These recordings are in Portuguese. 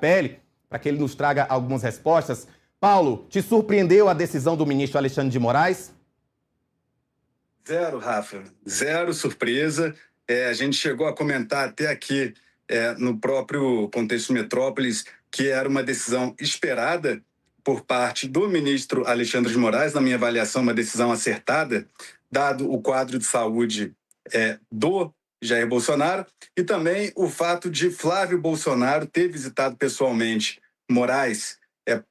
Capelli, para que ele nos traga algumas respostas. Paulo, te surpreendeu a decisão do ministro Alexandre de Moraes? Zero, Rafa. Zero surpresa. A gente chegou a comentar até aqui no próprio Contexto Metrópolis que era uma decisão esperada por parte do ministro Alexandre de Moraes, na minha avaliação, uma decisão acertada, dado o quadro de saúde do Jair Bolsonaro e também o fato de Flávio Bolsonaro ter visitado pessoalmente Moraes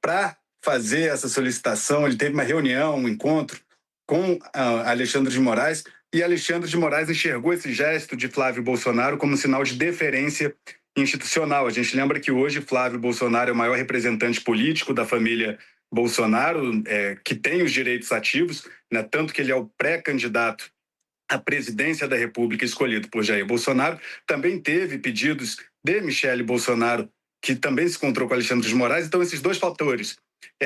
para fazer essa solicitação. Ele teve uma reunião, um encontro com Alexandre de Moraes, e Alexandre de Moraes enxergou esse gesto de Flávio Bolsonaro como um sinal de deferência institucional. A gente lembra que hoje Flávio Bolsonaro é o maior representante político da família Bolsonaro, que tem os direitos ativos, né? Tanto que ele é o pré-candidato à presidência da República escolhido por Jair Bolsonaro. Também teve pedidos de Michele Bolsonaro, que também se encontrou com Alexandre de Moraes. Então, esses dois fatores,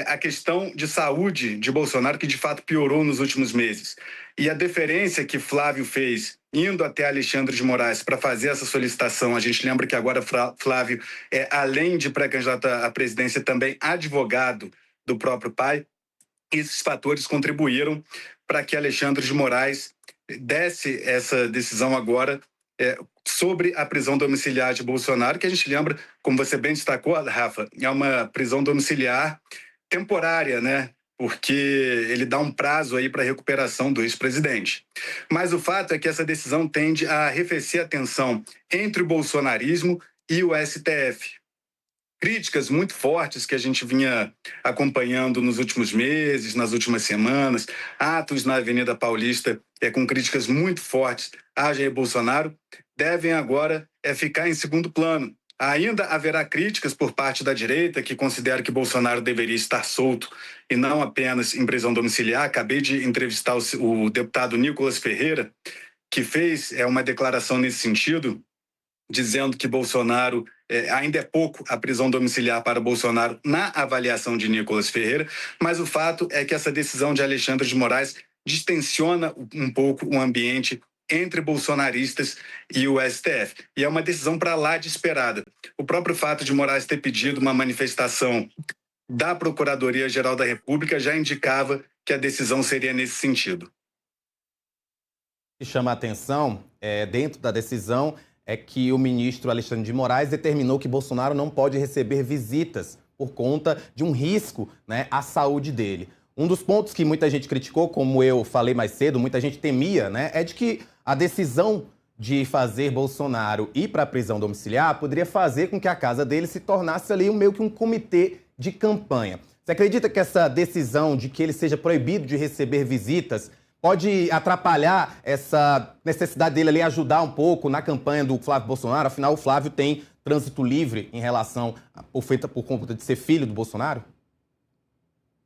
a questão de saúde de Bolsonaro, que de fato piorou nos últimos meses, e a deferência que Flávio fez indo até Alexandre de Moraes para fazer essa solicitação. A gente lembra que agora Flávio além de pré-candidato à presidência, também advogado do próprio pai. Esses fatores contribuíram para que Alexandre de Moraes desse essa decisão agora sobre a prisão domiciliar de Bolsonaro, que a gente lembra, como você bem destacou, Rafa, é uma prisão domiciliar temporária, né? Porque ele dá um prazo aí para a recuperação do ex-presidente. Mas o fato é que essa decisão tende a arrefecer a tensão entre o bolsonarismo e o STF. Críticas muito fortes que a gente vinha acompanhando nos últimos meses, nas últimas semanas, atos na Avenida Paulista com críticas muito fortes a Jair Bolsonaro, devem agora ficar em segundo plano. Ainda haverá críticas por parte da direita, que considera que Bolsonaro deveria estar solto e não apenas em prisão domiciliar. Acabei de entrevistar o deputado Nicolas Ferreira, que fez uma declaração nesse sentido, dizendo que Bolsonaro ainda é pouco a prisão domiciliar para Bolsonaro na avaliação de Nicolas Ferreira, mas o fato é que essa decisão de Alexandre de Moraes distensiona um pouco o ambiente entre bolsonaristas e o STF. E é uma decisão para lá de esperada. O próprio fato de Moraes ter pedido uma manifestação da Procuradoria-Geral da República já indicava que a decisão seria nesse sentido. O que chama a atenção, dentro da decisão, é que o ministro Alexandre de Moraes determinou que Bolsonaro não pode receber visitas por conta de um risco, né, à saúde dele. Um dos pontos que muita gente criticou, como eu falei mais cedo, muita gente temia, né, é de que a decisão de fazer Bolsonaro ir para a prisão domiciliar poderia fazer com que a casa dele se tornasse ali meio que um comitê de campanha. Você acredita que essa decisão de que ele seja proibido de receber visitas pode atrapalhar essa necessidade dele ali ajudar um pouco na campanha do Flávio Bolsonaro? Afinal, o Flávio tem trânsito livre em relação feita por conta de ser filho do Bolsonaro?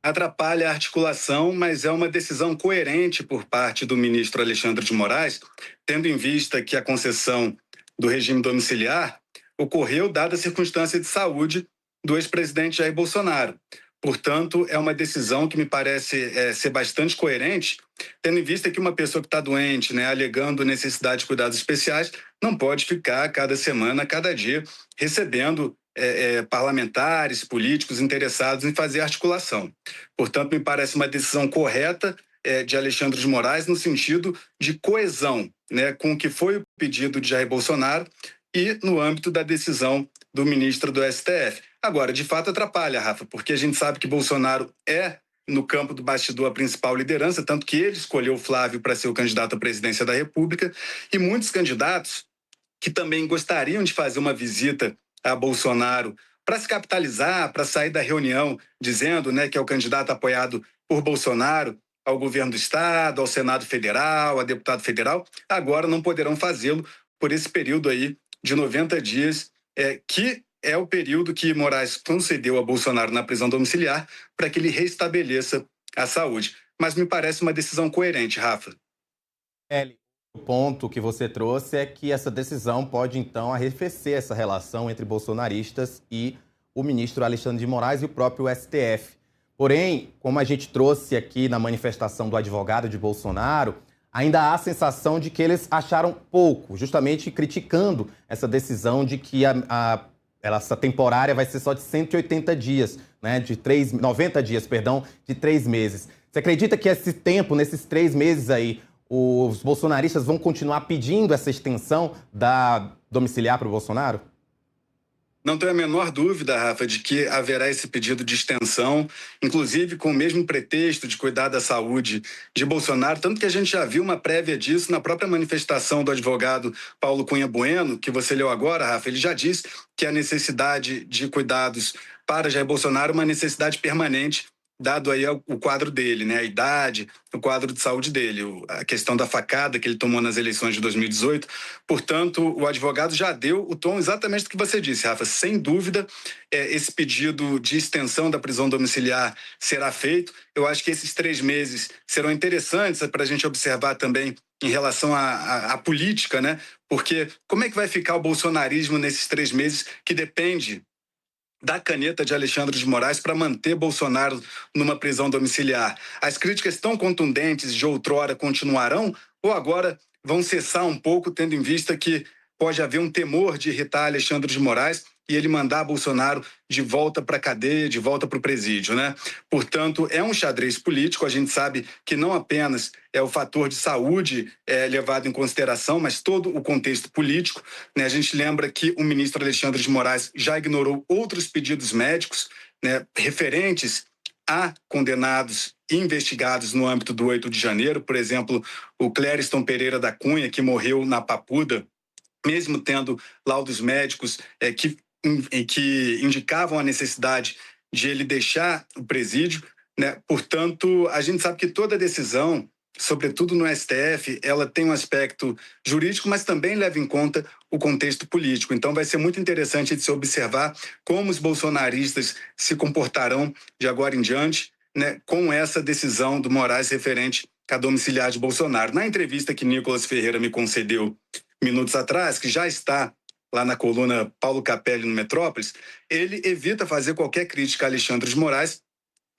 Atrapalha a articulação, mas é uma decisão coerente por parte do ministro Alexandre de Moraes, tendo em vista que a concessão do regime domiciliar ocorreu dada a circunstância de saúde do ex-presidente Jair Bolsonaro. Portanto, é uma decisão que me parece ser bastante coerente, tendo em vista que uma pessoa que está doente, né, alegando necessidade de cuidados especiais, não pode ficar cada semana, cada dia, recebendo parlamentares, políticos interessados em fazer articulação. Portanto, me parece uma decisão correta de Alexandre de Moraes no sentido de coesão, né, com o que foi o pedido de Jair Bolsonaro e no âmbito da decisão do ministro do STF. Agora, de fato, atrapalha, Rafa, porque a gente sabe que Bolsonaro no campo do bastidor, a principal liderança, tanto que ele escolheu o Flávio para ser o candidato à presidência da República, e muitos candidatos que também gostariam de fazer uma visita a Bolsonaro para se capitalizar, para sair da reunião dizendo, né, que é o candidato apoiado por Bolsonaro ao governo do Estado, ao Senado Federal, a deputado federal, agora não poderão fazê-lo por esse período aí de 90 dias, que é o período que Moraes concedeu a Bolsonaro na prisão domiciliar para que ele restabeleça a saúde. Mas me parece uma decisão coerente, Rafa. O ponto que você trouxe é que essa decisão pode, então, arrefecer essa relação entre bolsonaristas e o ministro Alexandre de Moraes e o próprio STF. Porém, como a gente trouxe aqui na manifestação do advogado de Bolsonaro, ainda há a sensação de que eles acharam pouco, justamente criticando essa decisão de que a essa temporária vai ser só de 180 dias, né? 90 dias, perdão, de 3 meses. Você acredita que esse tempo, nesses 3 meses aí, os bolsonaristas vão continuar pedindo essa extensão da domiciliar para o Bolsonaro? Não tenho a menor dúvida, Rafa, de que haverá esse pedido de extensão, inclusive com o mesmo pretexto de cuidar da saúde de Bolsonaro, tanto que a gente já viu uma prévia disso na própria manifestação do advogado Paulo Cunha Bueno, que você leu agora, Rafa. Ele já disse que a necessidade de cuidados para Jair Bolsonaro é uma necessidade permanente, dado aí o quadro dele, né? A idade, o quadro de saúde dele, a questão da facada que ele tomou nas eleições de 2018. Portanto, o advogado já deu o tom exatamente do que você disse, Rafa. Sem dúvida, esse pedido de extensão da prisão domiciliar será feito. Eu acho que esses 3 meses serão interessantes para a gente observar também em relação à política, né? Porque como é que vai ficar o bolsonarismo nesses 3 meses que depende da caneta de Alexandre de Moraes para manter Bolsonaro numa prisão domiciliar? As críticas tão contundentes de outrora continuarão ou agora vão cessar um pouco, tendo em vista que pode haver um temor de irritar Alexandre de Moraes e ele mandar Bolsonaro de volta para a cadeia, de volta para o presídio, né? Portanto, é um xadrez político. A gente sabe que não apenas é o fator de saúde levado em consideração, mas todo o contexto político, né? A gente lembra que o ministro Alexandre de Moraes já ignorou outros pedidos médicos, né, referentes a condenados e investigados no âmbito do 8 de janeiro. Por exemplo, o Clériston Pereira da Cunha, que morreu na Papuda, mesmo tendo laudos médicos que indicavam a necessidade de ele deixar o presídio, né? Portanto, a gente sabe que toda decisão, sobretudo no STF, ela tem um aspecto jurídico, mas também leva em conta o contexto político. Então vai ser muito interessante de se observar como os bolsonaristas se comportarão de agora em diante, né, com essa decisão do Moraes referente a domiciliar de Bolsonaro. Na entrevista que Nicolas Ferreira me concedeu minutos atrás, que já está lá na coluna Paulo Capelli no Metrópolis, ele evita fazer qualquer crítica a Alexandre de Moraes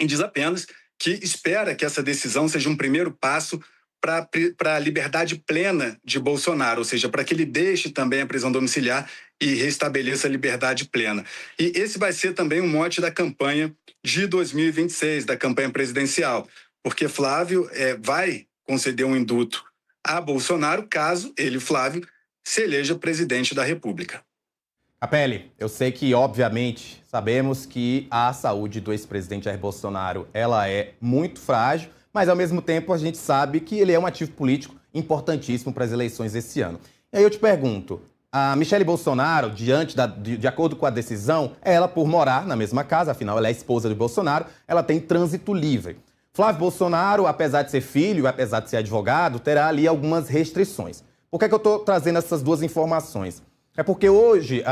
e diz apenas que espera que essa decisão seja um primeiro passo para a liberdade plena de Bolsonaro, ou seja, para que ele deixe também a prisão domiciliar e restabeleça a liberdade plena. E esse vai ser também um mote da campanha de 2026, da campanha presidencial, porque Flávio vai conceder um indulto a Bolsonaro caso ele, Flávio, se eleja presidente da República. Capelli, eu sei que, obviamente, sabemos que a saúde do ex-presidente Jair Bolsonaro ela é muito frágil, mas, ao mesmo tempo, a gente sabe que ele é um ativo político importantíssimo para as eleições esse ano. E aí eu te pergunto, a Michele Bolsonaro, de acordo com a decisão, ela, por morar na mesma casa, afinal, ela é esposa de Bolsonaro, ela tem trânsito livre. Flávio Bolsonaro, apesar de ser filho, apesar de ser advogado, terá ali algumas restrições. Por que eu estou trazendo essas duas informações? É porque hoje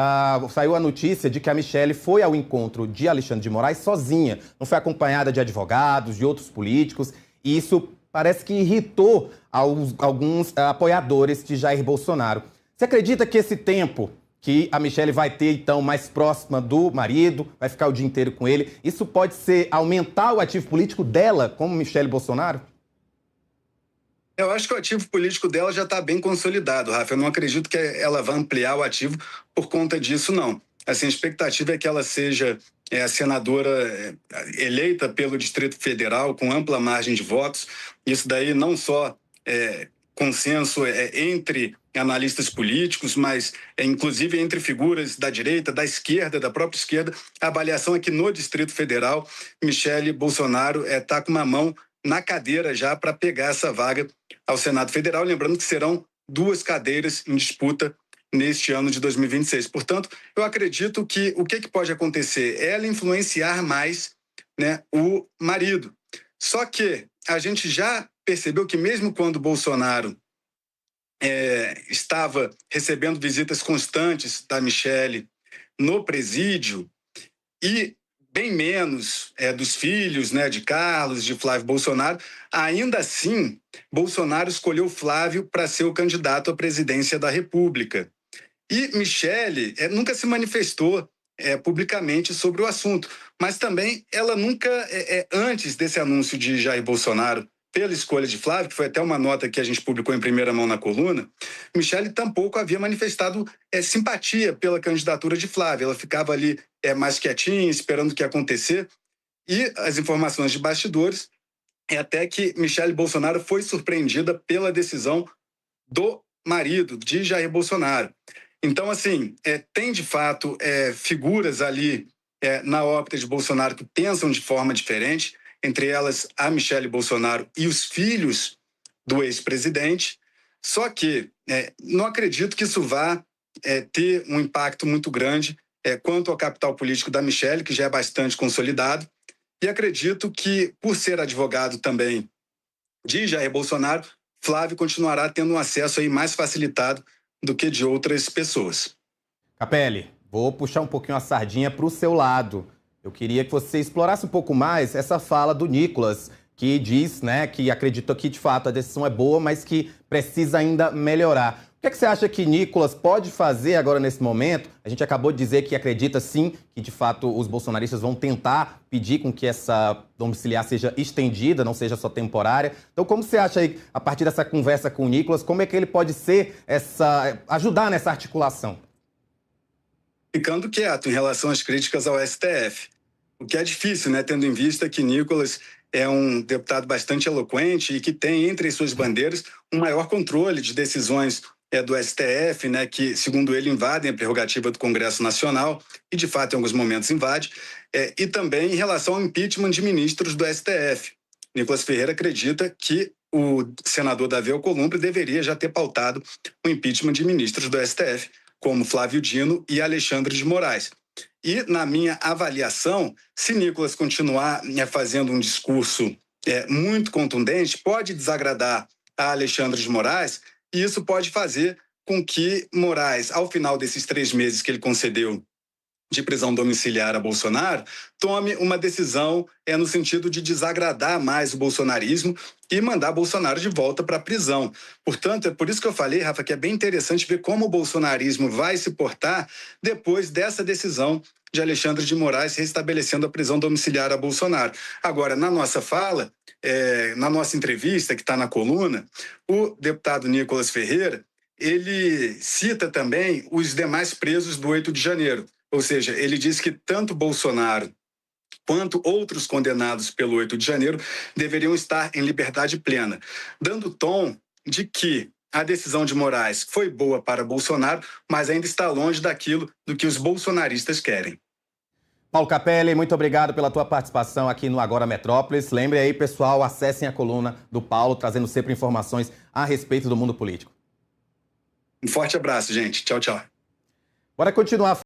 saiu a notícia de que a Michele foi ao encontro de Alexandre de Moraes sozinha, não foi acompanhada de advogados, de outros políticos, e isso parece que irritou alguns apoiadores de Jair Bolsonaro. Você acredita que esse tempo que a Michele vai ter, então, mais próxima do marido, vai ficar o dia inteiro com ele, isso pode aumentar o ativo político dela como Michele Bolsonaro? Eu acho que o ativo político dela já está bem consolidado, Rafa. Eu não acredito que ela vá ampliar o ativo por conta disso, não. Assim, a expectativa é que ela seja a senadora eleita pelo Distrito Federal com ampla margem de votos. Isso daí não só consenso entre analistas políticos, mas inclusive entre figuras da direita, da esquerda, da própria esquerda. A avaliação é que no Distrito Federal, Michele Bolsonaro está com uma mão na cadeira já para pegar essa vaga ao Senado Federal, lembrando que serão 2 cadeiras em disputa neste ano de 2026. Portanto, eu acredito que o que pode acontecer é ela influenciar mais, né, o marido. Só que a gente já percebeu que mesmo quando Bolsonaro estava recebendo visitas constantes da Michele no presídio e bem menos dos filhos, né, de Carlos, de Flávio Bolsonaro, ainda assim, Bolsonaro escolheu Flávio para ser o candidato à presidência da República. E Michele nunca se manifestou publicamente sobre o assunto, mas também ela nunca, antes desse anúncio de Jair Bolsonaro pela escolha de Flávio, que foi até uma nota que a gente publicou em primeira mão na coluna, Michele tampouco havia manifestado simpatia pela candidatura de Flávio. Ela ficava ali mais quietinha, esperando o que ia acontecer. E as informações de bastidores é até que Michele Bolsonaro foi surpreendida pela decisão do marido, de Jair Bolsonaro. Então, assim, tem de fato figuras ali na órbita de Bolsonaro que pensam de forma diferente, entre elas a Michele Bolsonaro e os filhos do ex-presidente. Só que não acredito que isso vá ter um impacto muito grande quanto ao capital político da Michele, que já é bastante consolidado. E acredito que, por ser advogado também de Jair Bolsonaro, Flávio continuará tendo um acesso aí mais facilitado do que de outras pessoas. Capelli, vou puxar um pouquinho a sardinha para o seu lado. Eu queria que você explorasse um pouco mais essa fala do Nicolas, que diz, né, que acredita que de fato a decisão é boa, mas que precisa ainda melhorar. O que é que você acha que Nicolas pode fazer agora nesse momento? A gente acabou de dizer que acredita sim que de fato os bolsonaristas vão tentar pedir com que essa domiciliar seja estendida, não seja só temporária. Então como você acha aí, a partir dessa conversa com o Nicolas, como é que ele pode ser ajudar nessa articulação? Ficando quieto em relação às críticas ao STF. O que é difícil, né, tendo em vista que Nicolas é um deputado bastante eloquente e que tem entre suas bandeiras um maior controle de decisões do STF, né, que, segundo ele, invadem a prerrogativa do Congresso Nacional e, de fato, em alguns momentos invade, e também em relação ao impeachment de ministros do STF. Nicolas Ferreira acredita que o senador Davi Alcolumbre deveria já ter pautado o impeachment de ministros do STF, como Flávio Dino e Alexandre de Moraes. E, na minha avaliação, se Nicolas continuar fazendo um discurso muito contundente, pode desagradar a Alexandre de Moraes, e isso pode fazer com que Moraes, ao final desses 3 meses que ele concedeu de prisão domiciliar a Bolsonaro, tome uma decisão no sentido de desagradar mais o bolsonarismo e mandar Bolsonaro de volta para a prisão. Portanto, é por isso que eu falei, Rafa, que é bem interessante ver como o bolsonarismo vai se portar depois dessa decisão de Alexandre de Moraes restabelecendo a prisão domiciliar a Bolsonaro. Agora, na nossa fala, na nossa entrevista, que está na coluna, o deputado Nicolas Ferreira, ele cita também os demais presos do 8 de janeiro. Ou seja, ele diz que tanto Bolsonaro quanto outros condenados pelo 8 de janeiro deveriam estar em liberdade plena, dando tom de que a decisão de Moraes foi boa para Bolsonaro, mas ainda está longe daquilo do que os bolsonaristas querem. Paulo Capelli, muito obrigado pela tua participação aqui no Agora Metrópolis. Lembre aí, pessoal, acessem a coluna do Paulo, trazendo sempre informações a respeito do mundo político. Um forte abraço, gente. Tchau, tchau. Bora continuar.